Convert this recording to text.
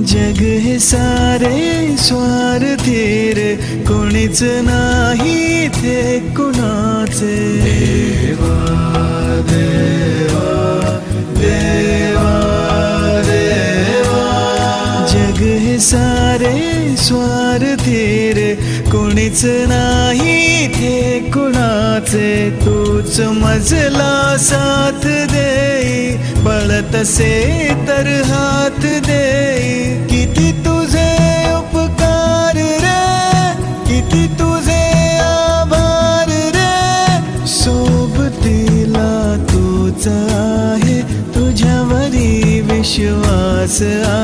जग हे सारे स्वार्थी रे, कोणीच नाही ते कुणाचे. देवा देवा देवा देवा. जग हे सारे स्वार्थी रे, कोणीच नाही ते कुणाचे. तूच मजला साथ देई, बळ तसे तर हात देई. किती तुझे उपकार रे, किती तुझे आभार रे. सोबतीला तूच आहे, तुझ्यावरी विश्वास आहे.